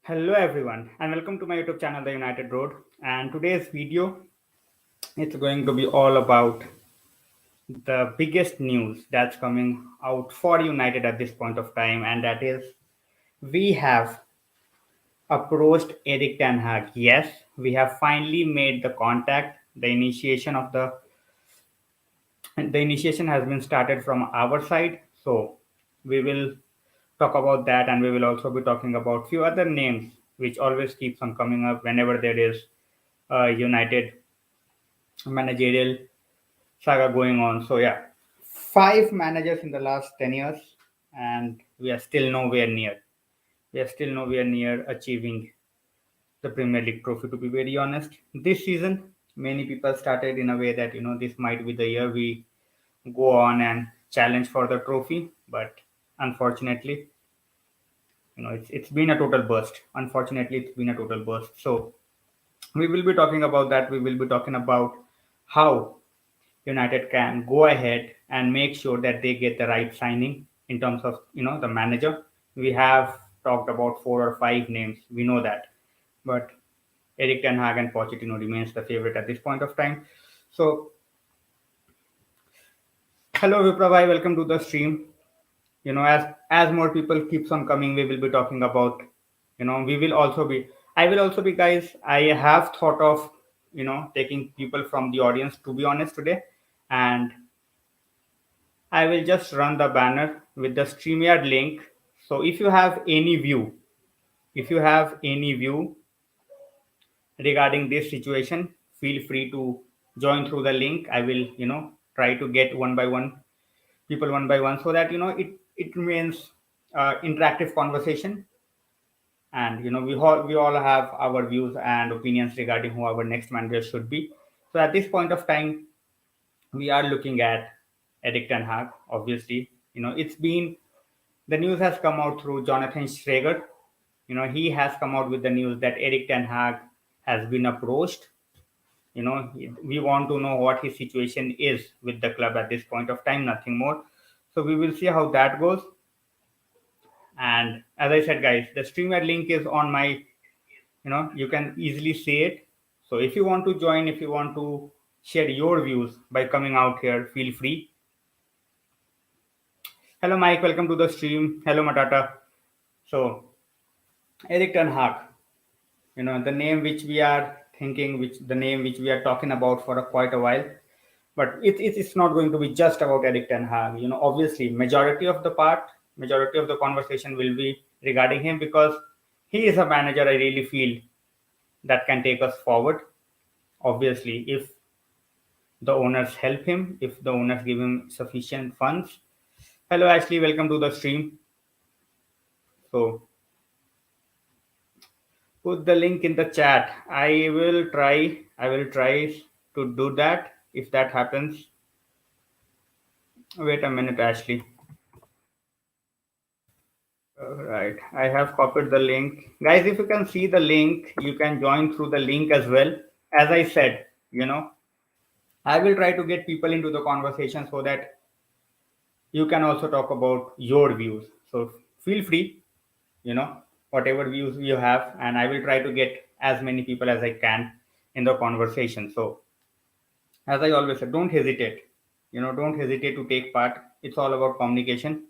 Hello everyone and welcome to my YouTube channel The United Road, and today's video it's going to be all about the biggest news that's coming out for United at this point of time, and that is we have approached Erik Ten Hag. Yes, we have finally made the contact. The initiation has been started from our side, so we will talk about that, and we will also be talking about few other names which always keeps on coming up whenever there is United managerial saga going on. So yeah, five managers in the last 10 years, and we are still nowhere near. We are still nowhere near achieving the Premier League trophy. To be very honest, this season many people started in a way that this might be the year we go on and challenge for the trophy, but unfortunately, it's been a total burst. Unfortunately, it's been a total burst. So we will be talking about that. We will be talking about how United can go ahead and make sure that they get the right signing in terms of the manager. We have talked about four or five names. We know that, but Erik Ten Hag and Pochettino remains the favorite at this point of time. So hello Viprabhai, welcome to the stream. As more people keeps on coming, we will be talking about. We will also be. I will also be, guys. I have thought of taking people from the audience, to be honest, today, and I will just run the banner with the StreamYard link. So if you have any view regarding this situation, feel free to join through the link. I will, try to get one by one people one by one so that it remains interactive conversation, and we all have our views and opinions regarding who our next manager should be. So at this point of time, we are looking at Erik Ten Hag. Obviously, the news has come out through Jonathan Shrager. He has come out with the news that Erik Ten Hag has been approached. We want to know what his situation is with the club at this point of time, nothing more. So we will see how that goes. And as I said, guys, the streamer link is on my, you can easily see it. So if you want to join, if you want to share your views by coming out here, feel free. Hello, Mike. Welcome to the stream. Hello, Matata. So Erik Ten Hag, the name which we are thinking, which the name which we are talking about for quite a while, but it's not going to be just about Erik Ten Hag. Obviously, majority of the conversation will be regarding him, because he is a manager I really feel that can take us forward. Obviously, if the owners help him, if the owners give him sufficient funds. Hello, Ashley. Welcome to the stream. So put the link in the chat. I will try to do that. If that happens, wait a minute, Ashley. All right, I have copied the link, guys. If you can see the link, you can join through the link as well. As I said, I will try to get people into the conversation so that you can also talk about your views. So feel free, you know whatever views you have, and I will try to get as many people as I can in the conversation. So as I always said, don't hesitate to take part. It's all about communication.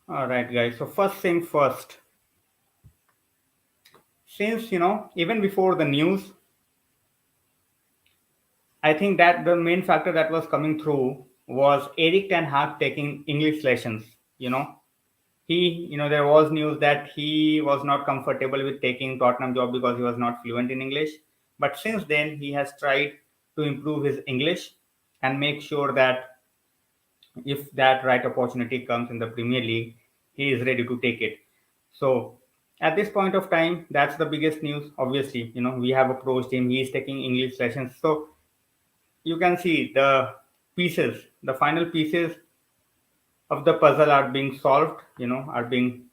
All right, guys, so first thing first, since even before the news, I think that the main factor that was coming through was Erik Ten Hag taking English lessons. There was news that he was not comfortable with taking Tottenham job because he was not fluent in English. But since then, he has tried to improve his English and make sure that if that right opportunity comes in the Premier League, he is ready to take it. So at this point of time, that's the biggest news. Obviously, we have approached him. He is taking English lessons. So you can see the final pieces of the puzzle are being solved, are being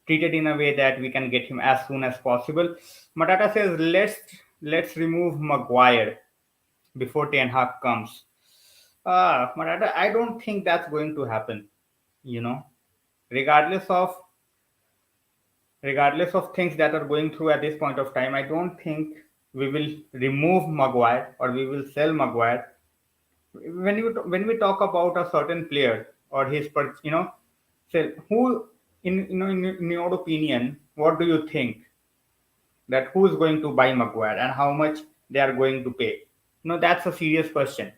treated in a way that we can get him as soon as possible. Matata says let's remove Maguire before Ten Hag comes. Matata, I don't think that's going to happen. You know, regardless of regardless of things that are going through at this point of time, I don't think we will remove Maguire or we will sell Maguire. When we talk about a certain player or his say who in your opinion, what do you think that who is going to buy Maguire and how much they are going to pay? That's a serious question.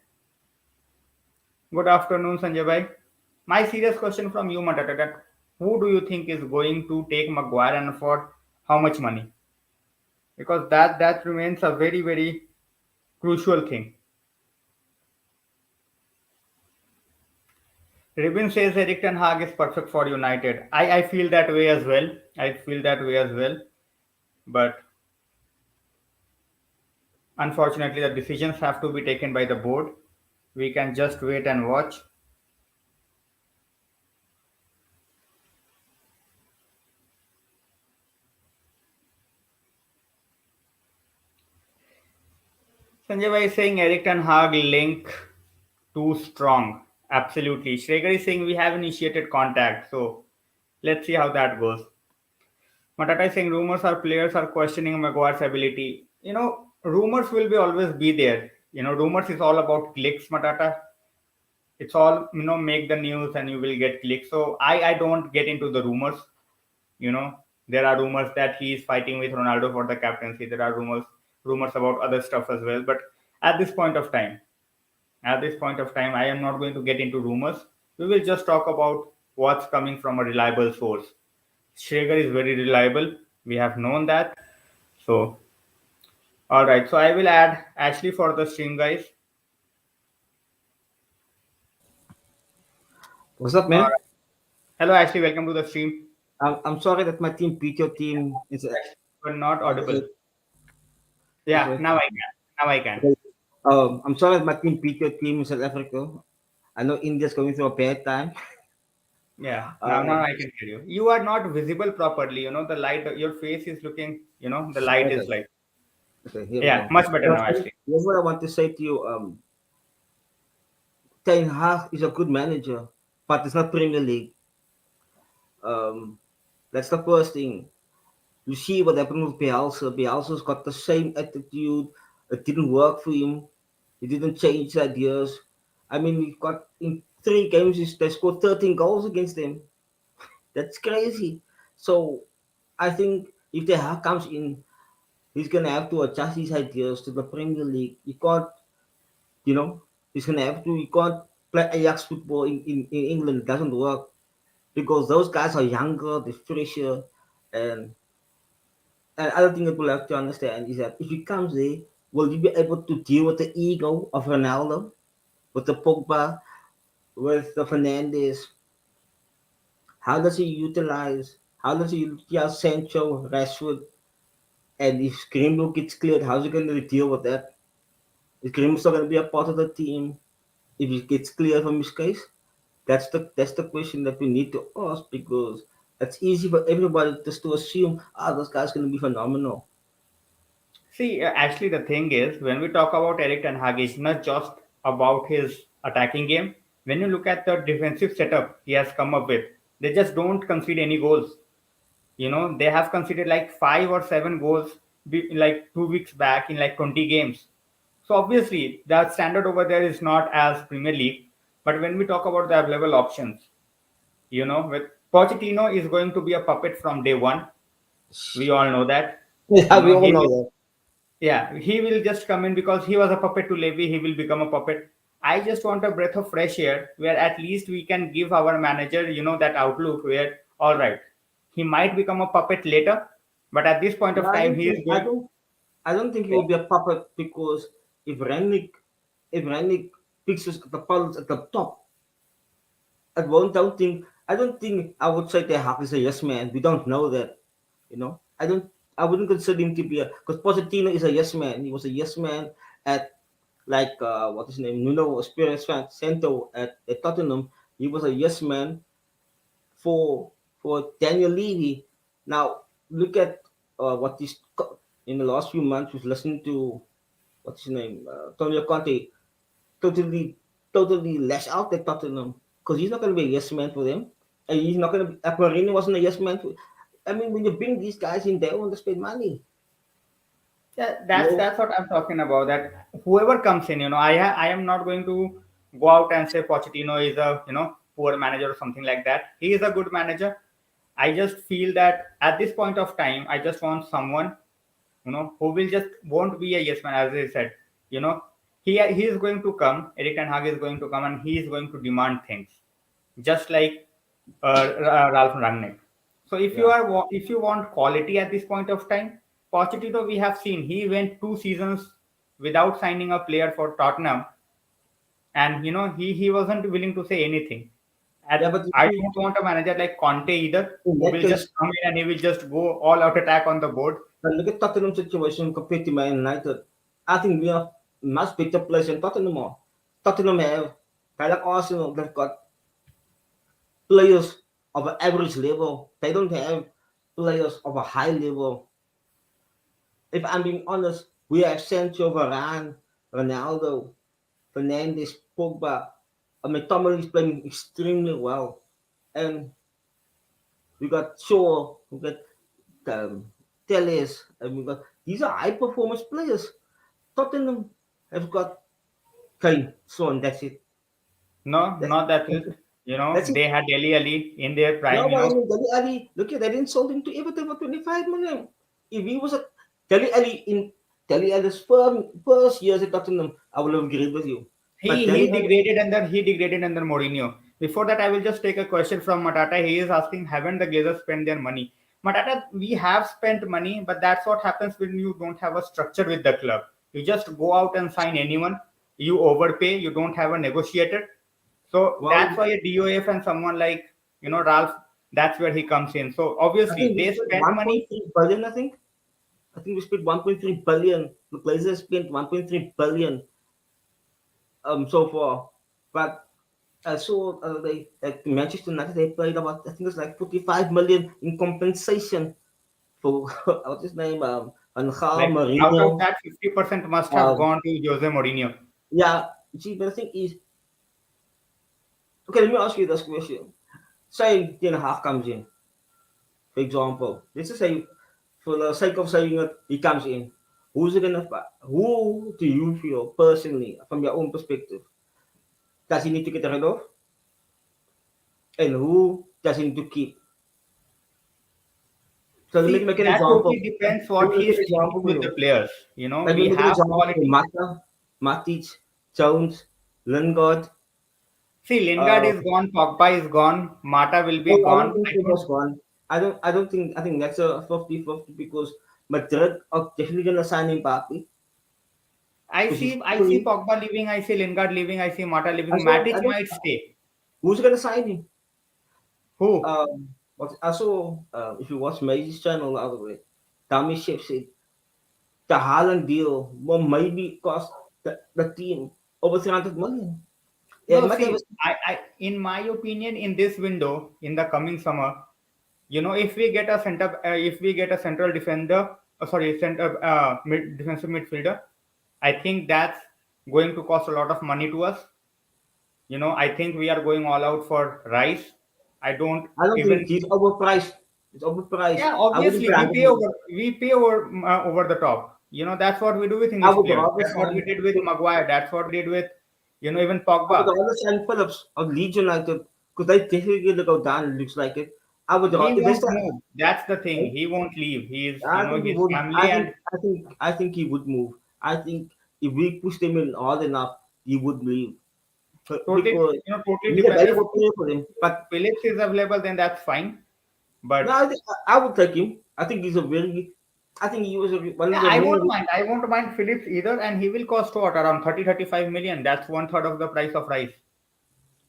Good afternoon, Sanjay bhai. My serious question from you, Matata, that who do you think is going to take Maguire and for how much money? Because that remains a very very crucial thing. Ribin says Erik Ten Hag is perfect for United. I feel that way as well. I feel that way as well. But unfortunately, the decisions have to be taken by the board. We can just wait and watch. Sanjay Bhai is saying Erik Ten Hag link too strong. Absolutely. Shrager is saying we have initiated contact. So let's see how that goes. Matata is saying rumors are players are questioning Maguire's ability. Rumors will be always be there. Rumors is all about clicks, Matata. It's all, make the news and you will get clicks. So I don't get into the rumors. You know, there are rumors that he is fighting with Ronaldo for the captaincy. There are rumors about other stuff as well. But at this point of time, I am not going to get into rumors. We will just talk about what's coming from a reliable source. Schrager is very reliable. We have known that. So, all right. So I will add Ashley for the stream, guys. What's up, All man? right. Hello, Ashley. Welcome to the stream. I'm sorry that my team beat your team. Is it? Ashley, you are not Is audible. it? Yeah, Okay. now I can. Now I can. Okay. I'm sorry that my team beat your team in South Africa. I know India's going through a bad time. Yeah, now Um, I can hear you. You are not visible properly. The light, your face is looking. The light is okay. like. Okay. Here we Yeah, go. much better now, Ashley. Here's what I want to say to you. Ten Hag is a good manager, but it's not Premier League. Um, that's the first thing. You see what happened with Bielsa. Bielsa's got the same attitude. It didn't work for him. He didn't change ideas. I mean, we got in 3 games, they scored 13 goals against them. That's crazy. So I think if the Hag comes in, he's gonna have to adjust his ideas to the Premier League. You can't, you know, he's gonna have to. You can't play Ajax football in England. It doesn't work because those guys are younger, they're fresher, and and other thing that we'll have to understand is that if he comes there, will he be able to deal with the ego of Ronaldo, with the Pogba, with the Fernandes? How does he utilize? How does he utilize Sancho, Rashford, and if Greenwood gets cleared, how's he going to deal with that? Is Greenwood still going to be a part of the team if he gets cleared from his case? That's the question that we need to ask because it's easy for everybody just to assume, this guy's going to be phenomenal. See, actually, the thing is, when we talk about Erik Ten Hag, it's not just about his attacking game. When you look at the defensive setup he has come up with, they just don't concede any goals. They have conceded like 5 or 7 goals like 2 weeks back in like 20 games. So obviously, the standard over there is not as Premier League. But when we talk about the available options, with Pochettino is going to be a puppet from day one. We all know that. Yeah, we all He know will that. yeah, he will just come in because he was a puppet to Levy. He will become a puppet. I just want a breath of fresh air where at least we can give our manager, that outlook where, all right, he might become a puppet later, but at this point No, of I time, don't he is think I going. don't I don't think he Yeah. will be a puppet because if Rangnick if Rangnick picks us the balance at the top, I don't think I would say that Hawk is a yes man. We don't know that. I wouldn't consider him to be a because Pochettino is a yes man. He was a yes man at like what is his name? Nuno Espirito Santo at Tottenham. He was a yes man for Daniel Levy. Now look at what is in the last few months. We've listened to what's his name, Antonio Conte, totally, totally lash out at Tottenham because he's not going to be a yes man for them, and he's not going to. Mourinho wasn't a yes man for. I mean, when you bring these guys in, they want to spend money. Yeah, You know, that's what I'm talking about. That whoever comes in, I am not going to go out and say Pochettino is a poor manager or something like that. He is a good manager. I just feel that at this point of time, I just want someone who will just won't be a yes man, as I said. You know, he is going to come. Erik Ten Hag is going to come, and he is going to demand things, just like Ralph Rangnick. So yeah. if you want quality at this point of time, Pochettino we have seen he went 2 seasons without signing a player for Tottenham, and he wasn't willing to say anything. Yeah, And but you I see, don't want a manager like Conte either, in who that will just case, come in and he will just go all out attack on the board. but look at Tottenham situation compared to Man United. I think we have much better players than Tottenham are. Tottenham have, kind of like Arsenal, they've got players of an average level. They don't have players of a high level. If I'm being honest, we have Sancho, Varane, Ronaldo, Fernandes, Pogba. I mean, Tomlin is playing extremely well. And we got Shaw, we got Telles, and we got these are high performance players. Tottenham have got Kane, Son, that's it. No, That's not that it. it. That's it. They had Deli Ali in their No, prime. but I mean, Deli Ali, look at they didn't sold him to Everton for 25 million. If he was a Deli Ali in Deli Ali's first years at Tottenham, I would have agreed with you. But He Deli Ali, degraded under Mourinho. Before that, I will just take a question from Matata. He is asking, haven't the Glazers spent their money? Matata, we have spent money, but that's what happens when you don't have a structure with the club. You just go out and sign anyone. You overpay. You don't have a negotiator. So that's well, why a DOF and someone like Ralph. That's where he comes in. So I obviously think we they spent spent money. 1.3 billion, I think. I think we spent 1.3 billion. The Glazers spent 1.3 billion so far. But I saw they at Manchester United they played about I think it's like 45 million in compensation for what's his name Angel Like out of Marino. that, 50% must have Um, gone to Jose Mourinho. yeah, see, but the thing is, okay, let me ask you this question. Say Ten Hag comes in, for example. Let's just say, for the sake of saying it, he comes in. Who's it gonna? Who do you feel personally, from your own perspective, does he need to get rid of, and who does he need to keep? So let me See, make an that example. totally depends Let what me make an he's thinking example for with the you. players. Let me We make an have example for quality. Mata, Matic, Jones, Lingard. See, Lingard Uh, is gone, Pogba is gone, Mata will be oh, I don't gone. think I he don't. was gone. I don't think. I think that's a 50-50 because Madrid are definitely gonna sign Mbappe because he's I see free. Pogba leaving. I see Lingard leaving. I see Mata leaving. I Matic don't. might stay. Who's gonna sign him? Who? What I saw. If you watch Maisie's channel the other way, Tommy Shep said the Haaland deal will maybe cost the team over 300 million. Yeah, it No, might have. see, in my opinion, in this window, in the coming summer, if we get a if we get a central defender, sorry, defensive midfielder, I think that's going to cost a lot of money to us. I think we are going all out for Rice. I don't I don't think even. he's overpriced. It's overpriced. Yeah, I wouldn't obviously pay 100 million. we pay over the top. That's what we do with I English would players. rather That's what we sign. did with Maguire. That's what we did with even I would Pogba. rather sign Phillips of Leeds United because they definitely gonna go down. It looks like it. I would He rather if they won't start. move. That's the thing. He won't leave. I think he His would. family and I think he would move. I think if we push him in hard enough, he would leave because totally he's a depends. If valuable player for them. But Phillips is available, then that's fine. no, But I would take him. I think he's a very. I think he was one of yeah, the I main. won't mind. I won't mind Phillips either, and he will cost what around 30-35 million. That's one third of the price of Rice.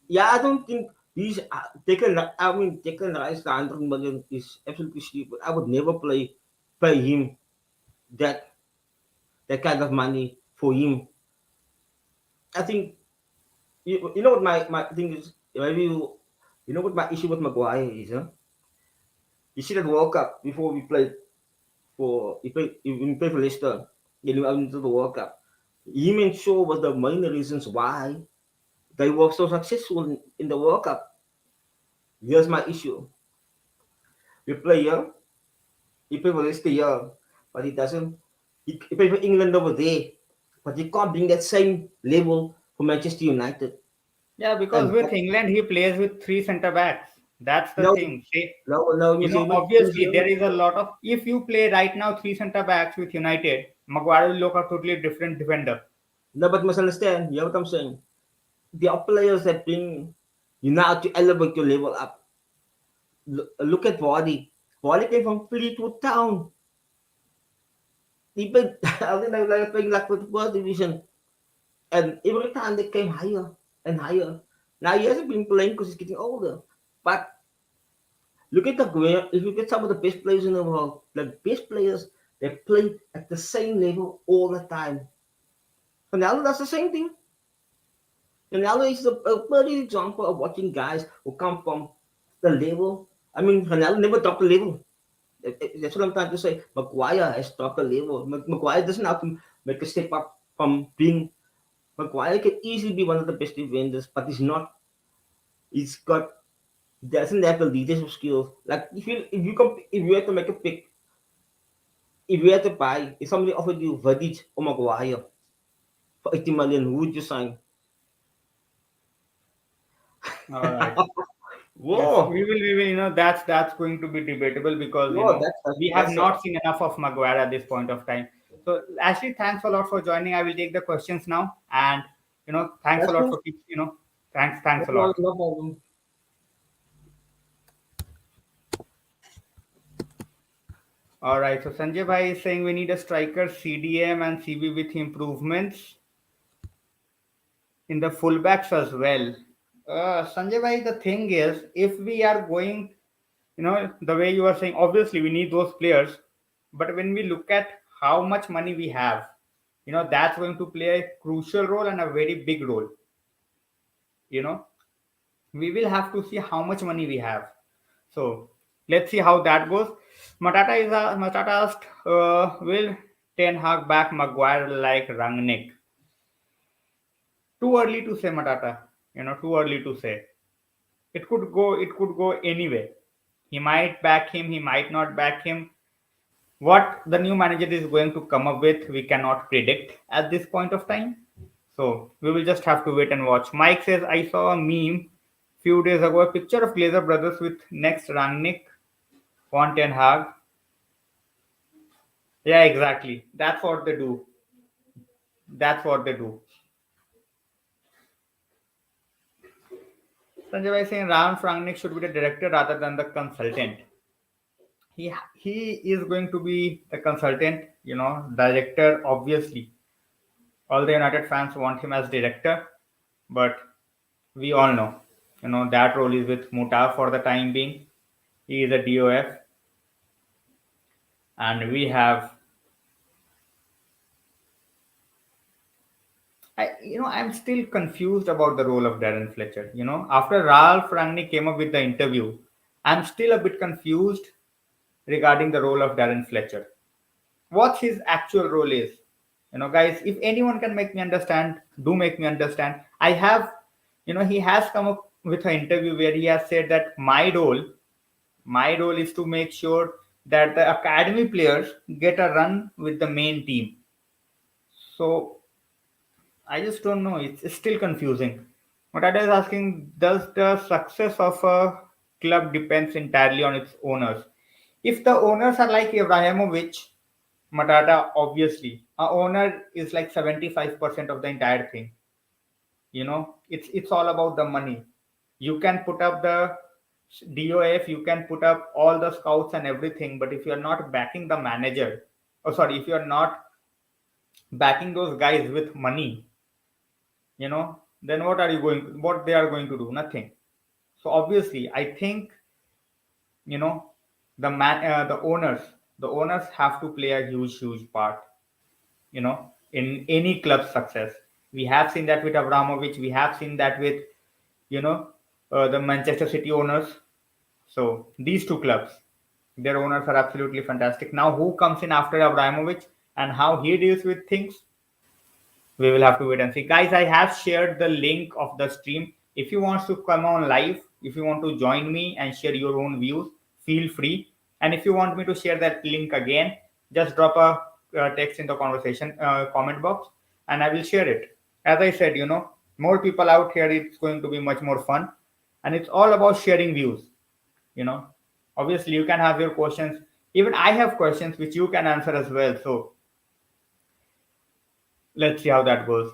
Yeah, I don't think he's taken. I mean, taken Rice the 100 million is absolutely stupid. I would never pay him that that kind of money for him. I think you know what my thing is. Maybe you know what my issue with Maguire is. Huh? You see that World Cup before we played we played for Leicester, getting out into the World Cup. He made sure was the main reasons why they were so successful in the World Cup. Here's my issue. We play here, he play for Leicester here, but he doesn't. He play for England over there, but he can't bring that same level for Manchester United. Yeah, because And with England he plays with three centre backs. That's the now, thing. See, now he was able to do obviously there here. is a lot of, if you play right now three centre backs with United, Maguire will look a totally different defender. No, but must understand, you know what I'm saying? There are players that bring you now to elevate your level up. Look at Vardy. Vardy came from Fleetwood Town. He played, I think they were playing like with the first division. And every time they came higher and higher. Now he hasn't been playing because he's getting older. But look at if you get some of the best players in the world, the best players, they play at the same level all the time. Ronaldo does the same thing. Ronaldo is a perfect example of watching guys who come from the level. I mean, Ronaldo never dropped the level. That's what I'm trying to say. Maguire has dropped the level. Maguire doesn't have to make a step up from being. Maguire can easily be one of the best defenders, but he's not. He's got. He doesn't have the leadership skills. Like if you had to make a pick, if you had to buy, if somebody offered you Vidic or Maguire for 80 million, who would you sign? All right. Yes, Whoa, we will, that's going to be debatable because, whoa, we have that's not seen enough of Maguire at this point of time. So, Ashley, thanks a lot for joining. I will take the questions now, and thanks a that's lot cool. for thanks a lot. No problem. All right. So Sanjay Bhai is saying we need a striker, CDM and CB with improvements in the fullbacks as well. Sanjay Bhai, the thing is, if we are going, the way you are saying, obviously we need those players, but when we look at how much money we have, that's going to play a crucial role and a very big role. You know, we will have to see how much money we have. So let's see how that goes. Matata asked, will Ten Hag back Maguire like Rangnick? Too early to say, Matata. Too early to say. It could go anyway. He might back him, he might not back him. What the new manager is going to come up with, we cannot predict at this point of time. So we will just have to wait and watch. Mike says, I saw a meme few days ago, a picture of Glazer brothers with next Rangnick on Ten Hag. Yeah, exactly. That's what they do. That's what they do. Sanjay Bhai saying Ram Rangnick should be the director rather than the consultant. He is going to be the consultant, director. Obviously, all the United fans want him as director, but we all know, that role is with Muta for the time being. He is a DOF, and we have. I'm still confused about the role of Darren Fletcher. After Ralph Rangnick came up with the interview, I'm still a bit confused regarding the role of Darren Fletcher. What his actual role is. Guys, if anyone can make me understand, do make me understand. I have, he has come up with an interview where he has said that my role is to make sure that the academy players get a run with the main team. So I just don't know. It's still confusing. Matata is asking, does the success of a club depends entirely on its owners? If the owners are like Ibrahimovic, Matata, obviously, a owner is like 75% of the entire thing. It's all about the money. You can put up the DOF, you can put up all the scouts and everything, but if you're not backing the manager, oh sorry, if you're not backing those guys with money, then what they are going to do? Nothing. So obviously, I think, you know, the owners have to play a huge part, in any club's success. We have seen that with Abramovich. We have seen that with, you know, the Manchester City owners. So these two clubs, Their owners are absolutely fantastic. Now, who comes in after Abramovich and how he deals with things, we will have to wait and see. Guys, I have shared the link of the stream. If you want to come on live, if you want to join me and share your own views, feel free. And if you want me to share that link again, just drop a text in the conversation comment box, and I will share it. As I said, more people out here, it's going to be much more fun, and it's all about sharing views. You know, obviously, you can have your questions. Even I have questions which you can answer as well. So let's see how that goes.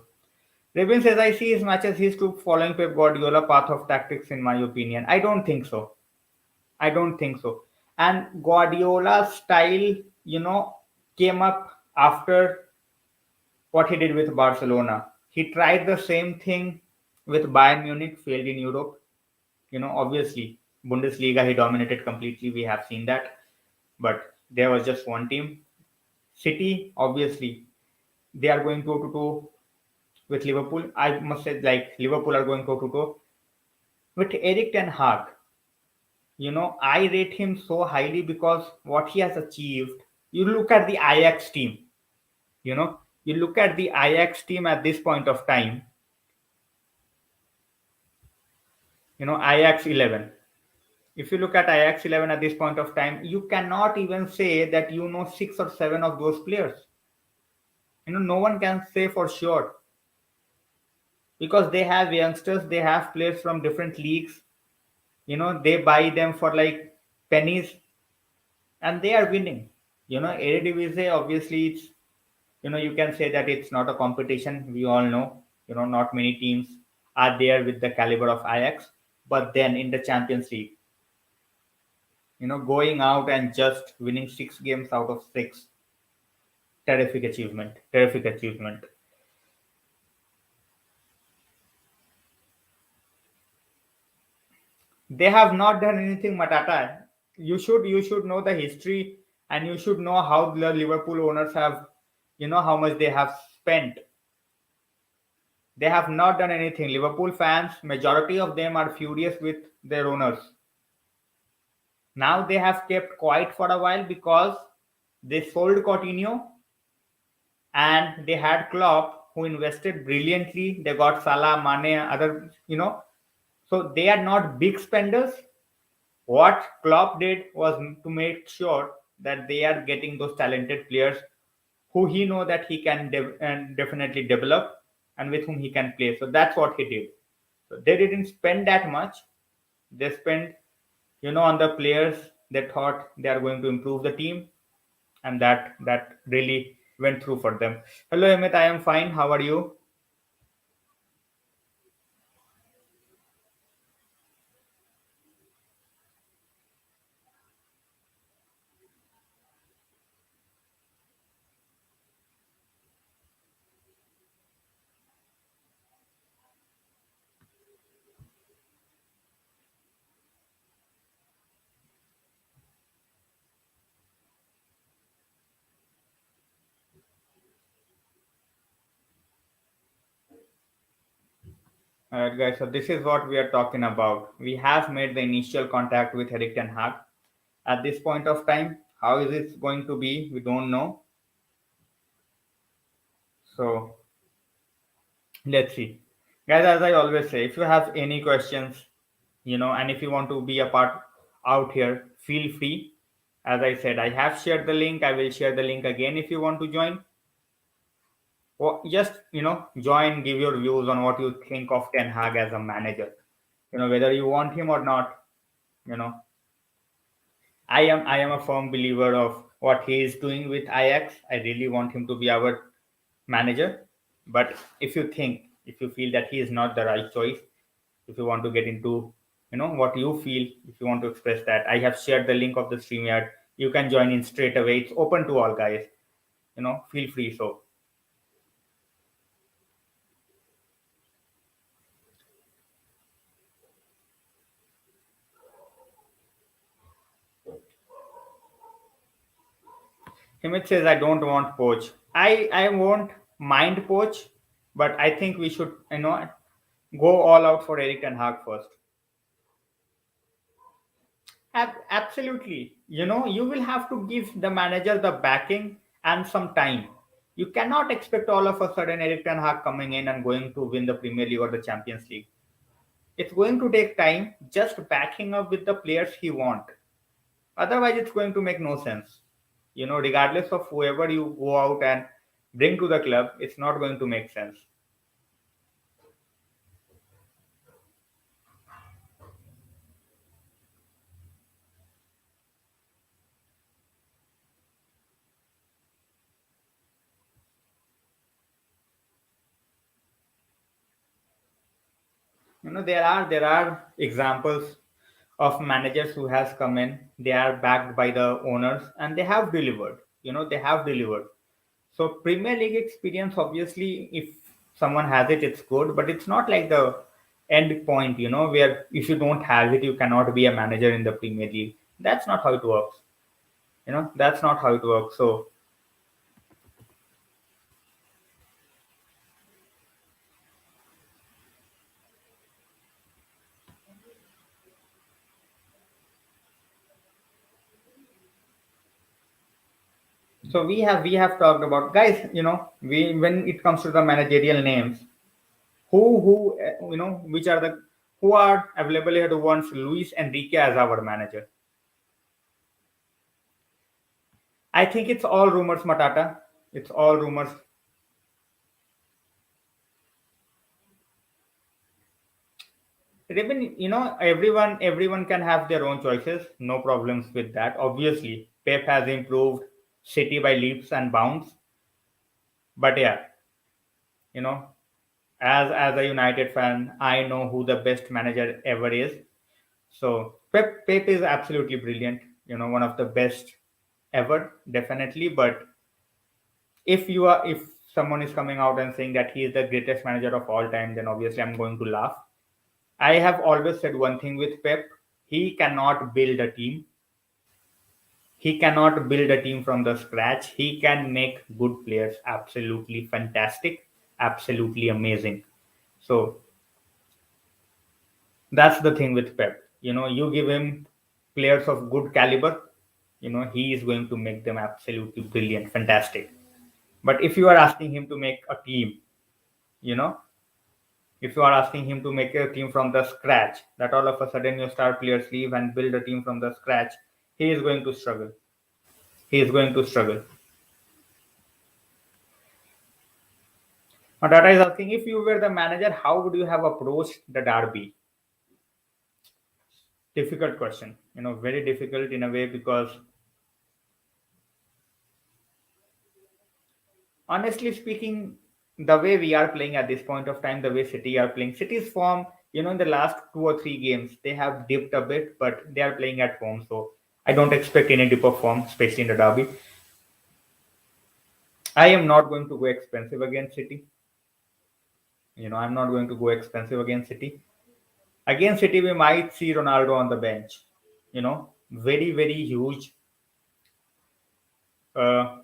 Rabin says, I see his matches, he's too following Pep Guardiola path of tactics, in my opinion. I don't think so. I don't think so. And Guardiola's style, you know, came up after what he did with Barcelona. He tried the same thing with Bayern Munich, failed in Europe. Obviously, Bundesliga, he dominated completely. We have seen that. But there was just one team. City, obviously, they are going toe to toe with Liverpool. I must say, like, Liverpool are going toe to toe with Erik Ten Hag. I rate him so highly because what he has achieved. You look at the Ajax team. You look at the Ajax team at this point of time. Ajax 11. If you look at Ajax 11 at this point of time, you cannot even say that you know six or seven of those players. No one can say for sure because they have youngsters, they have players from different leagues. They buy them for like pennies, and they are winning. Eredivisie, obviously, it's you can say that it's not a competition. We all know, not many teams are there with the caliber of Ajax. But then in the Champions League, going out and just winning 6 games out of 6, terrific achievement. Terrific achievement. They have not done anything, Matata. You should know the history, and you should know how the Liverpool owners have, how much they have spent. They have not done anything. Liverpool fans, majority of them are furious with their owners. Now they have kept quiet for a while because they sold Coutinho and they had Klopp who invested brilliantly. They got Salah, Mane, so they are not big spenders. What Klopp did was to make sure that they are getting those talented players who he know that he can and definitely develop and with whom he can play. So that's what he did. So they didn't spend that much. They spent, on the players they thought they are going to improve the team, and that really went through for them. Hello, Amit. I am fine. How are you? All right, guys. So this is what we are talking about. We have made the initial contact with Erik Ten Hag. At this point of time, how is it going to be? We don't know. So let's see, guys. As I always say, if you have any questions, and if you want to be a part out here, feel free. As I said, I have shared the link. I will share the link again if you want to join. Or just join, give your views on what you think of Ten Hag as a manager. Whether you want him or not. You know, I am a firm believer of what he is doing with Ajax. I really want him to be our manager. But if you feel that he is not the right choice, if you want to get into what you feel, if you want to express that, I have shared the link of the StreamYard. You can join in straight away. It's open to all, guys. Feel free. So Himit says, I don't want poach. I won't mind poach, but I think we should go all out for Erik Ten Hag first. Absolutely. You will have to give the manager the backing and some time. You cannot expect all of a sudden Erik Ten Hag coming in and going to win the Premier League or the Champions League. It's going to take time just backing up with the players he want. Otherwise, it's going to make no sense. Regardless of whoever you go out and bring to the club, it's not going to make sense. There are examples of managers who has come in. They are backed by the owners and they have delivered. They have delivered. So Premier League experience, obviously, if someone has it, it's good, but it's not like the end point. Where if you don't have it, you cannot be a manager in the Premier League. That's not how it works. That's not how it works. So we have talked about, guys. We when it comes to the managerial names, which are the who are available here who wants Luis Enrique as our manager. I think it's all rumors, Matata. It's all rumors. Even everyone can have their own choices. No problems with that. Obviously, Pep has improved City by leaps and bounds. But yeah, you know, as a United fan, I know who the best manager ever is. So Pep is absolutely brilliant. One of the best ever, definitely. But if someone is coming out and saying that he is the greatest manager of all time, then obviously I'm going to laugh. I have always said one thing with Pep: he cannot build a team. He cannot build a team from the scratch. He can make good players absolutely fantastic, absolutely amazing. So that's the thing with Pep. You give him players of good caliber, he is going to make them absolutely brilliant, fantastic. But if you are asking him to make a team, you know, if you are asking him to make a team from the scratch, that all of a sudden your star players leave and build a team from the scratch, he is going to struggle. He is going to struggle. Now, Tata is asking, if you were the manager, how would you have approached the derby? Difficult question. Very difficult in a way because honestly speaking, the way we are playing at this point of time, the way City are playing, City's form, in the last 2 or 3 games, they have dipped a bit, but they are playing at home. So I don't expect any dip of form, especially in the derby. I am not going to go expensive against City. I'm not going to go expensive against City. Against City, we might see Ronaldo on the bench. Very, very huge uh,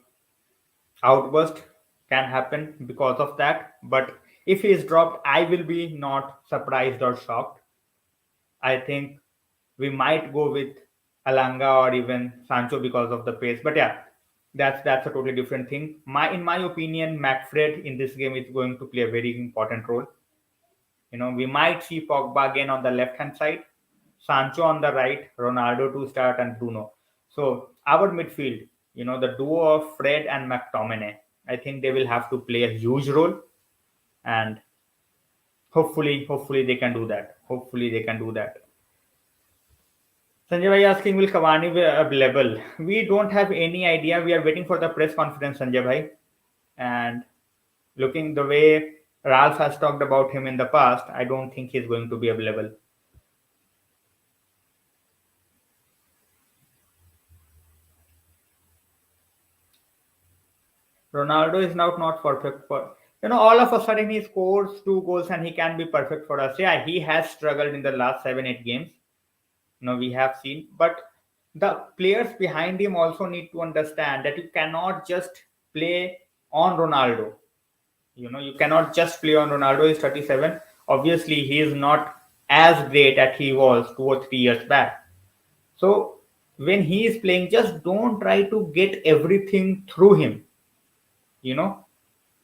outburst can happen because of that. But if he is dropped, I will be not surprised or shocked. I think we might go with Alanga or even Sancho because of the pace. But yeah, that's a totally different thing. In my opinion, McFred in this game is going to play a very important role. We might see Pogba again on the left hand side, Sancho on the right, Ronaldo to start, and Bruno. So our midfield, the duo of Fred and McTominay, I think they will have to play a huge role, and hopefully they can do that. Hopefully they can do that. Sanjay Bhai asking, will Cavani be available? We don't have any idea. We are waiting for the press conference, Sanjay Bhai. And looking the way Ralph has talked about him in the past, I don't think he's going to be available. Ronaldo is now not perfect for all of a sudden he scores 2 goals and he can be perfect for us. Yeah, he has struggled in the last 7-8 games. We have seen, but the players behind him also need to understand that you cannot just play on Ronaldo. You cannot just play on Ronaldo. He's 37. Obviously, he is not as great as he was 2 or 3 years back. So when he is playing, just don't try to get everything through him. You know,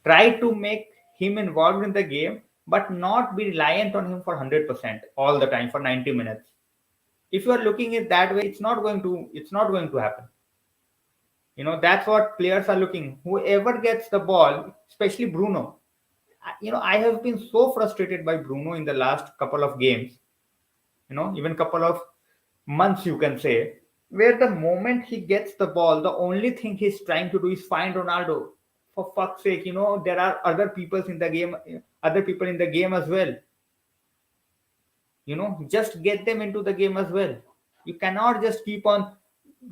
try to make him involved in the game, but not be reliant on him for 100% all the time for 90 minutes. If you are looking at that way, it's not going to happen. That's what players are looking. Whoever gets the ball, especially Bruno. I have been so frustrated by Bruno in the last couple of games, even couple of months, you can say, where the moment he gets the ball, the only thing he's trying to do is find Ronaldo. For fuck's sake, there are other people in the game as well. Just get them into the game as well. You cannot just keep on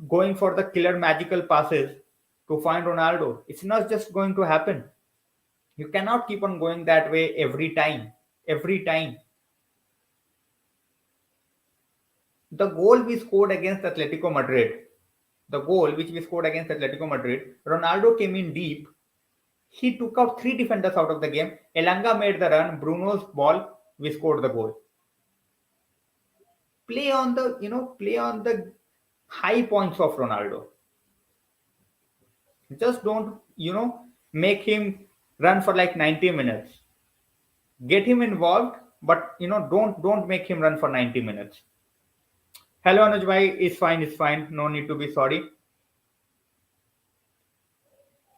going for the killer magical passes to find Ronaldo. It's not just going to happen. You cannot keep on going that way every time. Every time. The goal we scored against Atletico Madrid, the goal which we scored against Atletico Madrid, Ronaldo came in deep. He took out three defenders out of the game. Elanga made the run. Bruno's ball. We scored the goal. Play on the high points of Ronaldo. Just don't make him run for like 90 minutes. Get him involved, but don't make him run for 90 minutes. Hello Anuj bhai, it's fine. No need to be sorry.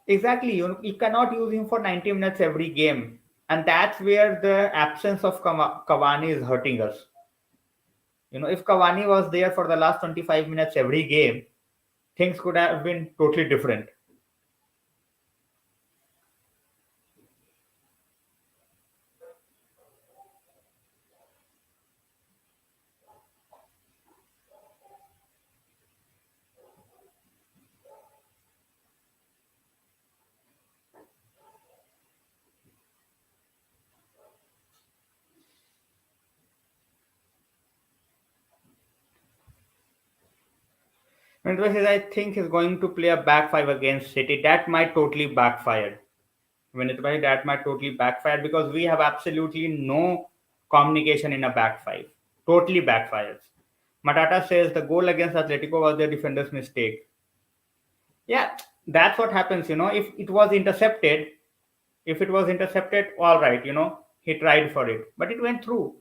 Exactly, you cannot use him for 90 minutes every game, and that's where the absence of Cavani is hurting us. If Cavani was there for the last 25 minutes every game, things could have been totally different. And I think he's going to play a back five against City. That might totally backfire. That might totally backfire because we have absolutely no communication in a back five. Totally backfires. Matata says the goal against Atletico was the defender's mistake. Yeah, that's what happens. If it was intercepted, all right, he tried for it, but it went through.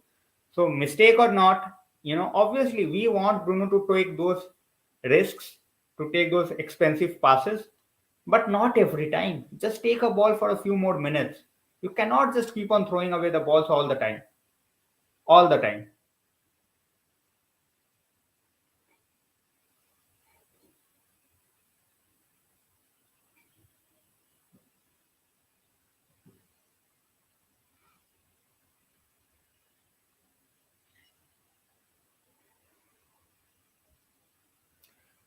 So mistake or not, obviously we want Bruno to take those risks, to take those expensive passes, but not every time. Just take a ball for a few more minutes. You cannot just keep on throwing away the balls all the time. All the time.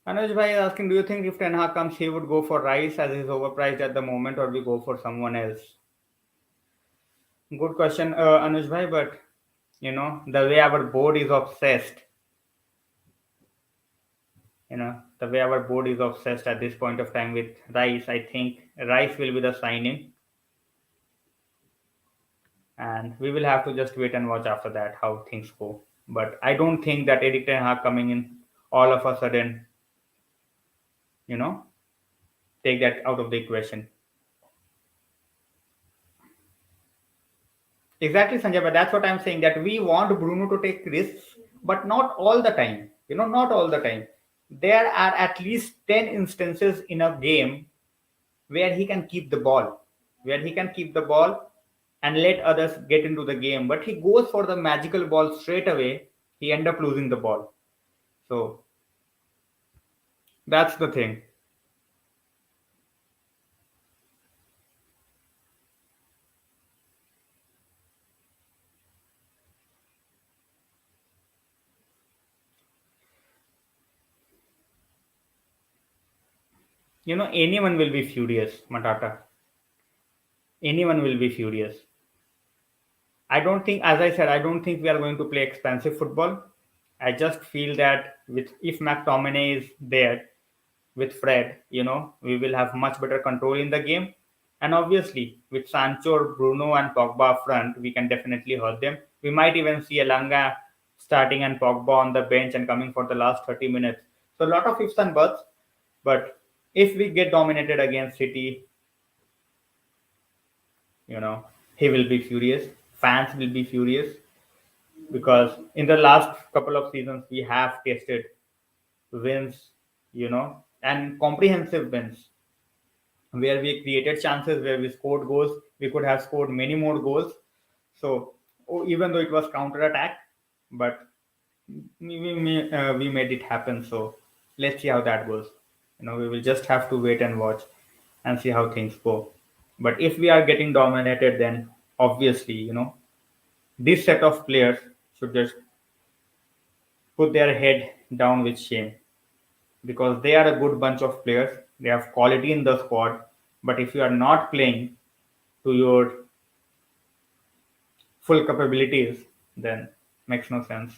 Anuj Bhai is asking, do you think if Ten Hag comes, he would go for Rice as he's overpriced at the moment, or we go for someone else? Good question, Anuj Bhai, but the way our board is obsessed, the way our board is obsessed at this point of time with Rice, I think Rice will be the signing, and we will have to just wait and watch after that how things go. But I don't think that Erik Ten Hag coming in all of a sudden, you know, take that out of the equation. Exactly, Sanjay, but that's what I'm saying, that we want Bruno to take risks, but not all the time. Not all the time. There are at least 10 instances in a game where he can keep the ball, and let others get into the game. But he goes for the magical ball straight away. He end up losing the ball. So that's the thing. Anyone will be furious, Matata. Anyone will be furious. I don't think, as I said, I don't think we are going to play expensive football. I just feel that with if McTominay is there with Fred, we will have much better control in the game. And obviously, with Sancho, Bruno, and Pogba up front, we can definitely hurt them. We might even see Elanga starting and Pogba on the bench and coming for the last 30 minutes. So a lot of ifs and buts. But if we get dominated against City, you know, he will be furious. Fans will be furious because in the last couple of seasons we have tasted wins, and comprehensive wins where we created chances, where we scored goals. We could have scored many more goals. So even though it was counter attack, but we made it happen. So let's see how that goes. We will just have to wait and watch and see how things go. But if we are getting dominated, then obviously, this set of players should just put their head down with shame because they are a good bunch of players. They have quality in the squad. But if you are not playing to your full capabilities, then makes no sense.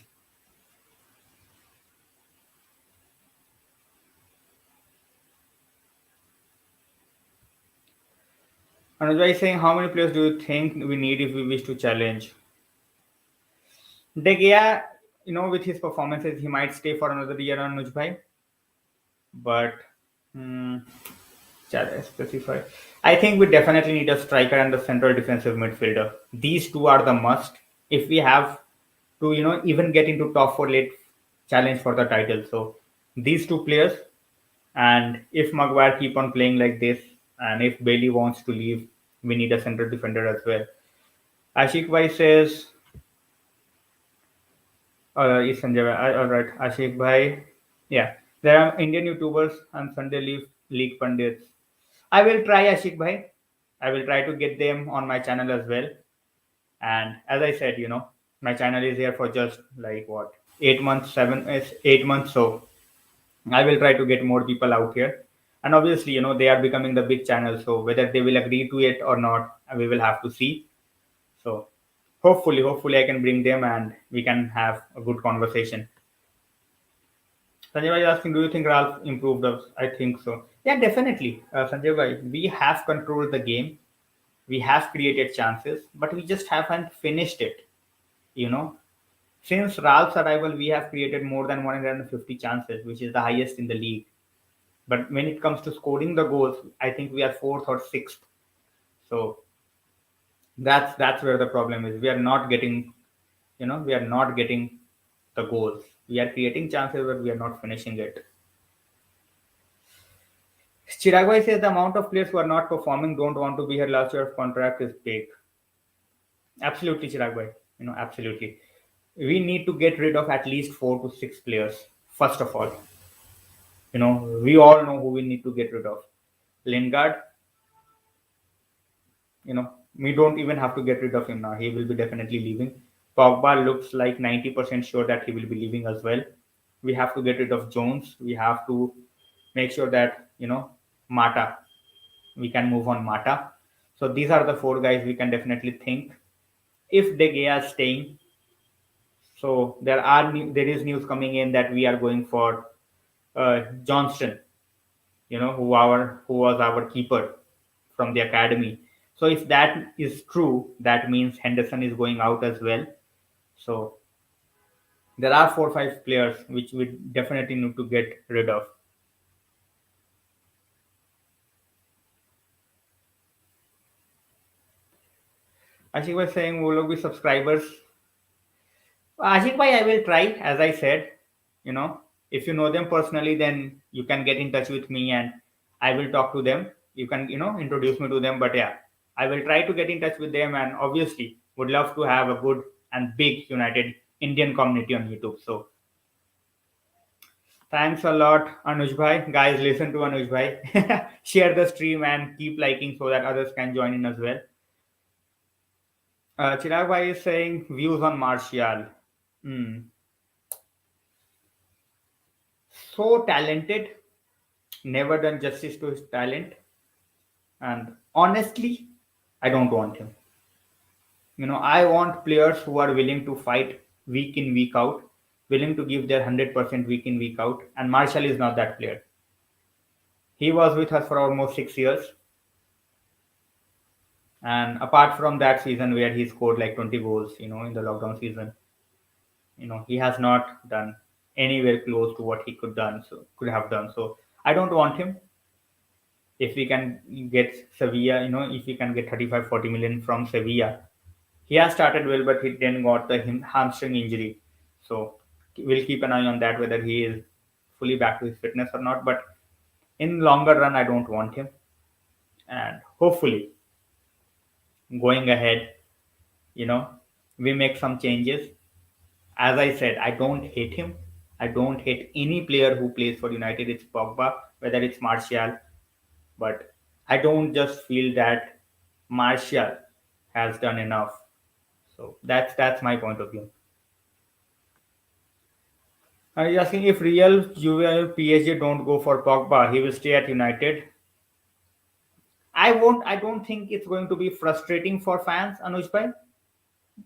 Anuj is saying, how many players do you think we need if we wish to challenge? De Gea, with his performances, he might stay for another year on Anuj. But hmm, specify. I think we definitely need a striker and a central defensive midfielder. These two are the must if we have to, even get into top four late challenge for the title. So these two players, and if Maguire keep on playing like this, and if Bailey wants to leave, we need a central defender as well. Ashik Bhai says, is Sanjay Bhai, all right, Ashik Bhai. Yeah, there are Indian YouTubers and Sunday League pundits. I will try Ashik Bhai. I will try to get them on my channel as well. And as I said, my channel is here for just like what 8 months, 8 months. So I will try to get more people out here. And obviously, they are becoming the big channel. So whether they will agree to it or not, we will have to see. So hopefully, I can bring them and we can have a good conversation. Sanjay Bhai is asking, do you think Ralph improved us? I think so. Yeah, definitely. Sanjay Bhai, we have controlled the game. We have created chances, but we just haven't finished it. You know, since Ralph's arrival, we have created more than 150 chances, which is the highest in the league. But when it comes to scoring the goals, I think we are fourth or sixth. So that's where the problem is. We are not getting the goals. We are creating chances, but we are not finishing it. Chiragwai says the amount of players who are not performing don't want to be here last year of contract is big. Absolutely, Chiragwai. Absolutely. We need to get rid of at least 4 to 6 players. First of all, we all know who we need to get rid of. Lingard, we don't even have to get rid of him now. He will be definitely leaving. Pogba looks like 90% sure that he will be leaving as well. We have to get rid of Jones. We have to make sure that, Mata, we can move on Mata. So these are the 4 guys we can definitely think. If De Gea is staying, so there is news coming in that we are going for Johnston, who was our keeper from the academy. So if that is true, that means Henderson is going out as well. So there are 4 or 5 players which we definitely need to get rid of. Ashik was saying, "Will be subscribers?" Ashik bhai, I will try. As I said, you know, if you know them personally, then you can get in touch with me and I will talk to them. You can, introduce me to them. But yeah, I will try to get in touch with them and obviously would love to have a good and big united Indian community on YouTube. So thanks a lot, Anuj bhai. Guys, listen to Anuj bhai. Share the stream and keep liking so that others can join in as well. Chirag bhai is saying views on Martial. Hmm. So talented, never done justice to his talent. And honestly, I don't want him. I want players who are willing to fight week in, week out, willing to give their 100% week in, week out. And Marshall is not that player. He was with us for almost 6 years. And apart from that season where he scored like 20 goals, in the lockdown season, He has not done anywhere close to what he could have done. So I don't want him. If we can get Sevilla, if we can get 35, 40 million from Sevilla, he has started well, but he then got the hamstring injury. So we'll keep an eye on that whether he is fully back to his fitness or not. But in longer run, I don't want him. And hopefully, going ahead, you know, we make some changes. As I said, I don't hate him. I don't hate any player who plays for United. It's Pogba, whether it's Martial, but I don't just feel that Martial has done enough. So that's my point of view. Are you asking if Real, Juve, or PSG don't go for Pogba, he will stay at United? I won't. I don't think it's going to be frustrating for fans, Anuj bhai.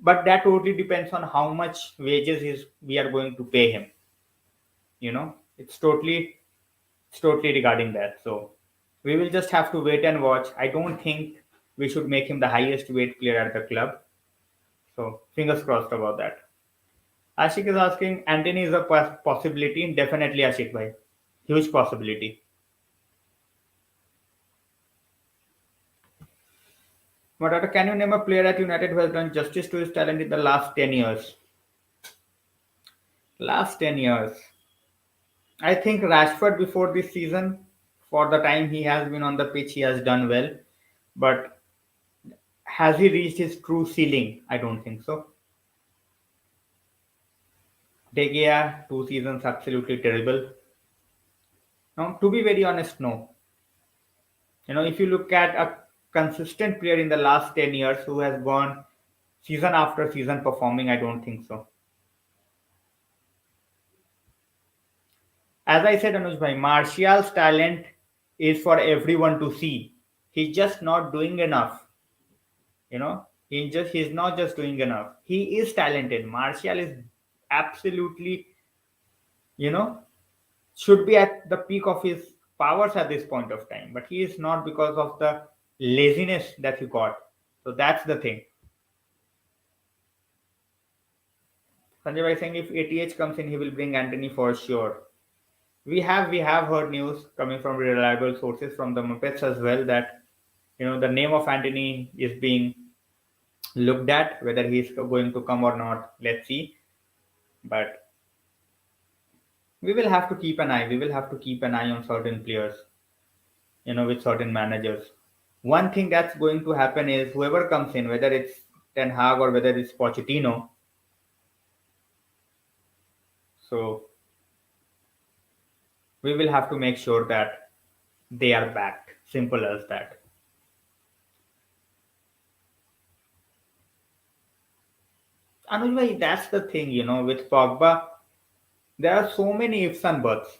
But that totally depends on how much wages is we are going to pay him. It's totally regarding that. So we will just have to wait and watch. I don't think we should make him the highest weight player at the club. So fingers crossed about that. Ashik is asking, Anthony is a possibility. Definitely, Ashik bhai. Huge possibility. But can you name a player at United who has done justice to his talent in the last 10 years? Last 10 years. I think Rashford before this season, for the time he has been on the pitch, he has done well. But has he reached his true ceiling? I don't think so. De Gea, 2 seasons, absolutely terrible. No, to be very honest, no. If you look at a consistent player in the last 10 years who has gone season after season performing, I don't think so. As I said, Anuj bhai, Martial's talent is for everyone to see. He's just not doing enough. He's not just doing enough. He is talented. Martial is absolutely, you know, should be at the peak of his powers at this point of time, but he is not because of the laziness that he got. So that's the thing. Sanjay Bhai saying if ATH comes in, he will bring Anthony for sure. We have heard news coming from reliable sources from the Muppets as well that the name of Anthony is being looked at. Whether he's going to come or not, let's see. But we will have to keep an eye. We will have to keep an eye on certain players, with certain managers. One thing that's going to happen is whoever comes in, whether it's Ten Hag or whether it's Pochettino, so we will have to make sure that they are backed. Simple as that. Anuj bhai, that's the thing, with Pogba, there are so many ifs and buts.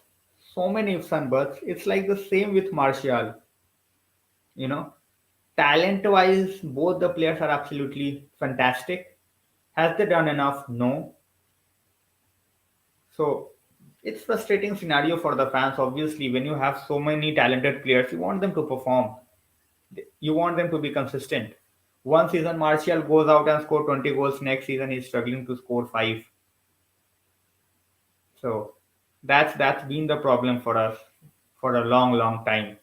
So many ifs and buts. It's like the same with Martial. You know, Talent wise, both the players are absolutely fantastic. Has they done enough? No. So it's frustrating scenario for the fans. Obviously, when you have so many talented players, you want them to perform. You want them to be consistent. One season, Martial goes out and score 20 goals. Next season, he's struggling to score five. So that's been the problem for us for a long, long time.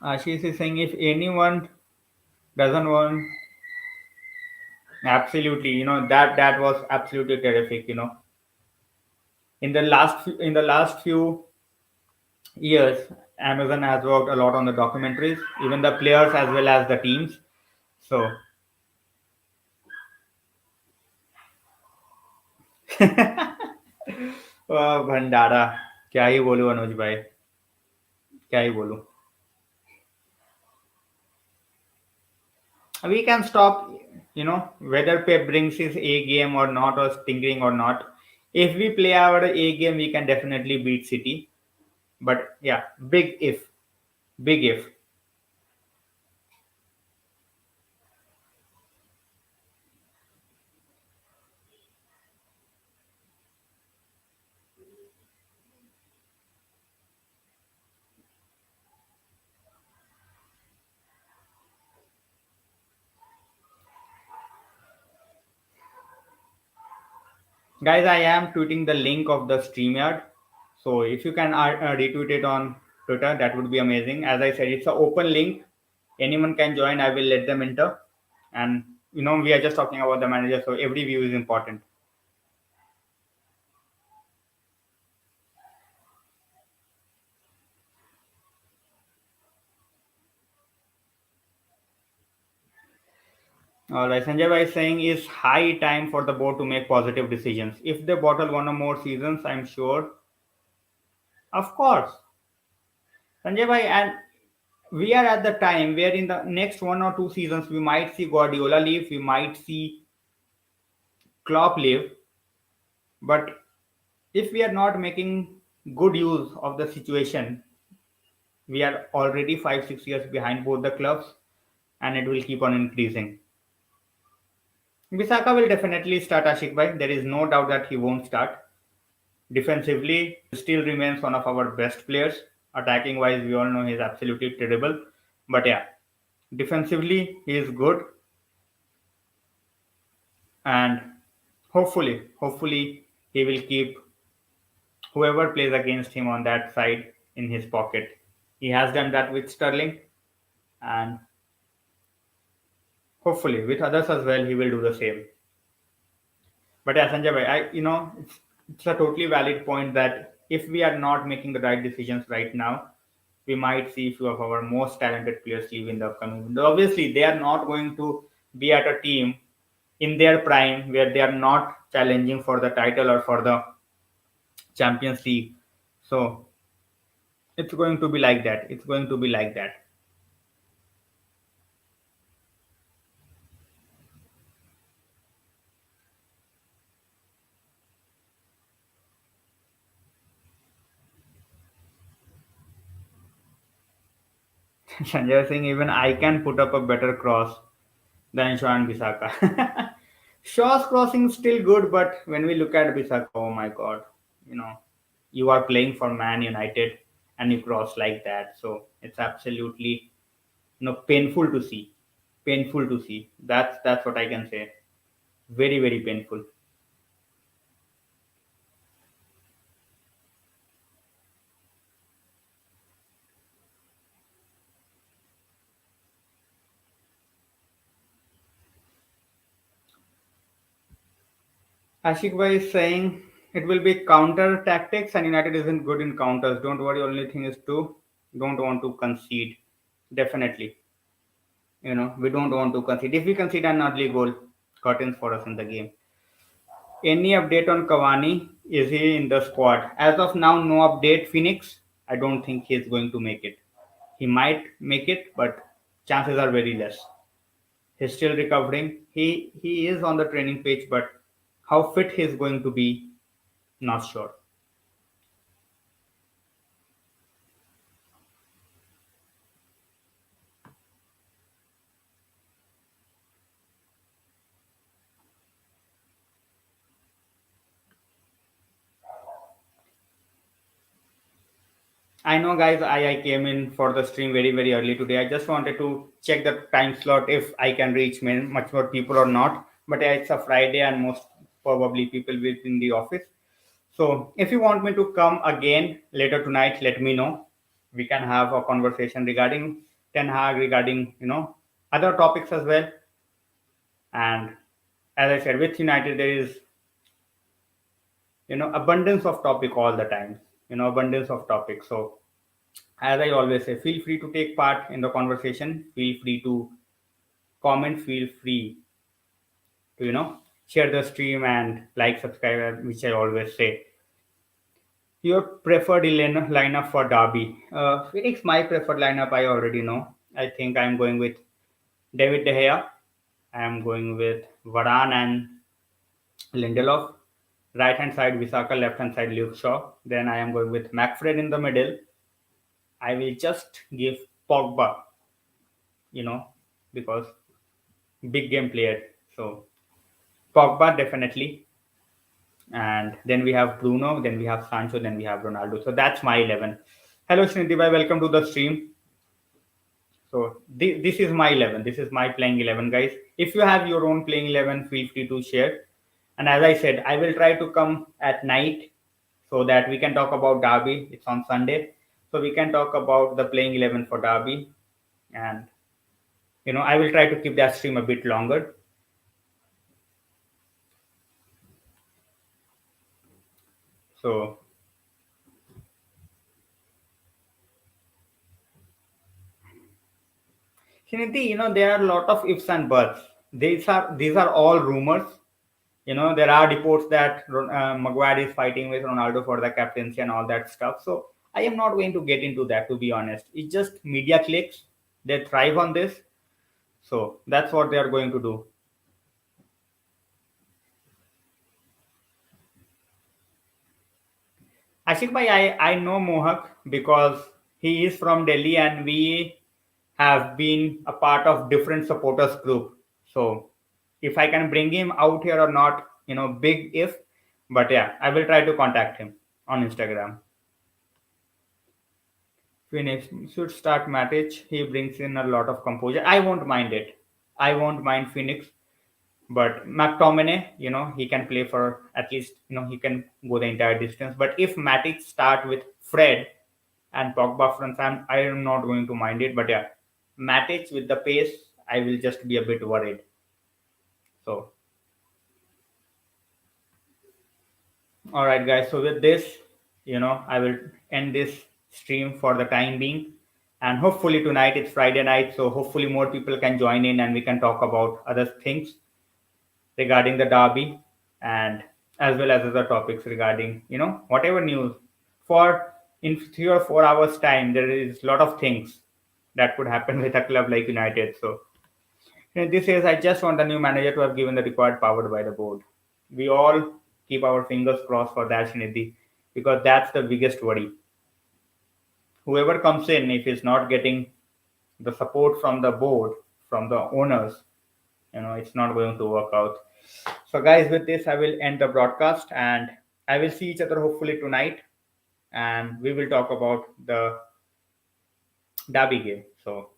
Ashish is saying if anyone doesn't want, absolutely, that was absolutely terrific. In the last few years, Amazon has worked a lot on the documentaries, even the players as well as the teams. So भंडारा क्या ही बोलूं अनुज भाई क्या ही बोलूं we can stop whether Pep brings his A game or not or stinging or not. If we play our A game, we can definitely beat City. But yeah, big if. Guys, I am tweeting the link of the StreamYard. So if you can retweet it on Twitter, that would be amazing. As I said, it's an open link. Anyone can join. I will let them enter. And we are just talking about the manager, so every view is important. All right, Sanjay Bhai is saying is high time for the board to make positive decisions. If they bottle one or more seasons, I'm sure, of course, Sanjay Bhai, and we are at the time where in the next 1 or 2 seasons we might see Guardiola leave, we might see Klopp leave, but if we are not making good use of the situation, we are already 5 6 years behind both the clubs, and it will keep on increasing. Bisaka will definitely start Ashik Bhai. There is no doubt that he won't start. Defensively, still remains one of our best players. Attacking wise, we all know he's absolutely terrible. But yeah, defensively he is good, and hopefully he will keep whoever plays against him on that side in his pocket. He has done that with Sterling, and hopefully with others as well he will do the same. But yeah, Sanjay bhai, it's a totally valid point that if we are not making the right decisions right now, we might see few of our most talented players leave in the upcoming window. Obviously, they are not going to be at a team in their prime where they are not challenging for the title or for the Champions League. So it's going to be like that. It's going to be like that. Sanjay Singh, even I can put up a better cross than Shaw and Bisaka. Shaw's crossing is still good, but when we look at Bisaka, oh my god, you know, you are playing for Man United and you cross like that. So it's absolutely painful to see. Painful to see. That's what I can say. Very, very painful. Ashik Bhai is saying it will be counter tactics and United isn't good in counters. Don't worry, only thing is to don't want to concede. Definitely. We don't want to concede. If we concede an early goal, curtains for us in the game. Any update on Cavani? Is he in the squad? As of now, no update. Phoenix, I don't think he's going to make it. He might make it, but chances are very less. He's still recovering. He is on the training page, but how fit he's going to be, not sure. I know, guys. I came in for the stream very very early today. I just wanted to check the time slot if I can reach much more people or not. But yeah, it's a Friday and most probably people will be in the office. So if you want me to come again later tonight, let me know. We can have a conversation regarding Ten Hag, regarding other topics as well. And as I said, with United there is abundance of topic all the time. Abundance of topics. So as I always say, feel free to take part in the conversation. Feel free to comment. Feel free to share the stream and like, subscribe, which I always say. Your preferred lineup for Derby. Phoenix, my preferred lineup, I already know. I think I'm going with David De Gea. I'm going with Varane and Lindelof. Right hand side Visaka, left hand side Luke Shaw. Then I am going with McFred in the middle. I will just give Pogba, you know, because big game player. So Pogba definitely. And then we have Bruno, then we have Sancho, then we have Ronaldo. So that's my 11. Hello Srinidhi, welcome to the stream. So this is my 11. This is my playing 11, guys. If you have your own playing 11, feel free to share. And as I said, I will try to come at night so that we can talk about Derby. It's on Sunday, so we can talk about the playing 11 for Derby, and I will try to keep that stream a bit longer. So, Srinidhi, there are a lot of ifs and buts. These are all rumors. There are reports that Maguire is fighting with Ronaldo for the captaincy and all that stuff. So I am not going to get into that, to be honest. It's just media clicks. They thrive on this. So that's what they are going to do. Ashik bhai, I know Mohak because he is from Delhi and we have been a part of different supporters group. So if I can bring him out here or not, big if. But yeah, I will try to contact him on Instagram. Phoenix should start Matic. He brings in a lot of composure. I won't mind it. I won't mind Phoenix. But McTominay, he can play for at least, he can go the entire distance. But if Matic start with Fred and Pogba front, I am not going to mind it. But yeah, Matic with the pace, I will just be a bit worried. So, all right, guys. So with this, I will end this stream for the time being. And hopefully tonight it's Friday night, so hopefully more people can join in and we can talk about other things regarding the derby and as well as other topics regarding whatever news. For in 3 or 4 hours time there is a lot of things that could happen with a club like United. So this is, I just want the new manager to have given the required power by the board. We all keep our fingers crossed for that, Shinidhi, because that's the biggest worry. Whoever comes in, if he's not getting the support from the board, from the owners, it's not going to work out. So guys, with this I will end the broadcast and I will see each other hopefully tonight and we will talk about the derby game. So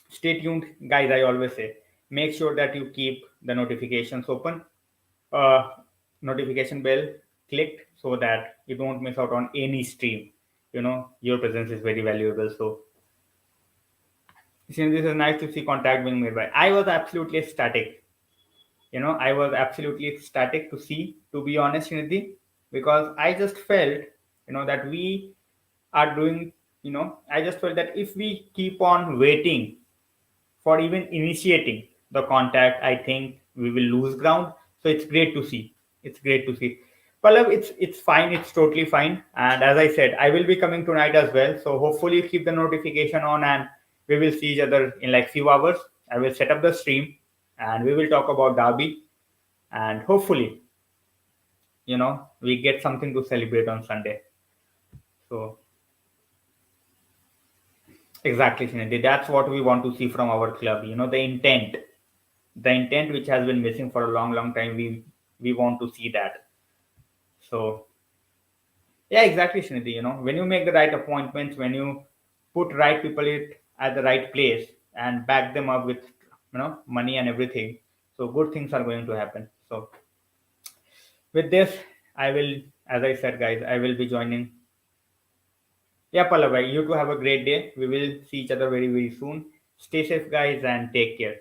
stay tuned, guys. I always say make sure that you keep the notifications open, uh, notification bell clicked so that you don't miss out on any stream. Your presence is very valuable. So since this is nice to see contact being made by, I was absolutely ecstatic. I was absolutely ecstatic to see, to be honest, Srinidhi, because I just felt, that we are doing, I just felt that if we keep on waiting for even initiating the contact, I think we will lose ground. So it's great to see. It's great to see. Pallav, it's fine. It's totally fine. And as I said, I will be coming tonight as well. So hopefully keep the notification on and we will see each other in like few hours. I will set up the stream and we will talk about Derby and hopefully, we get something to celebrate on Sunday. So exactly, Srinidhi, that's what we want to see from our club. The intent which has been missing for a long, long time. We want to see that. So yeah, exactly, Srinidhi. When you make the right appointments, when you put right people at the right place and back them up with money and everything, so good things are going to happen. So with this, I will, as I said, guys, I will be joining. Yeah, Pallav, you too have a great day. We will see each other very, very soon. Stay safe, guys, and take care.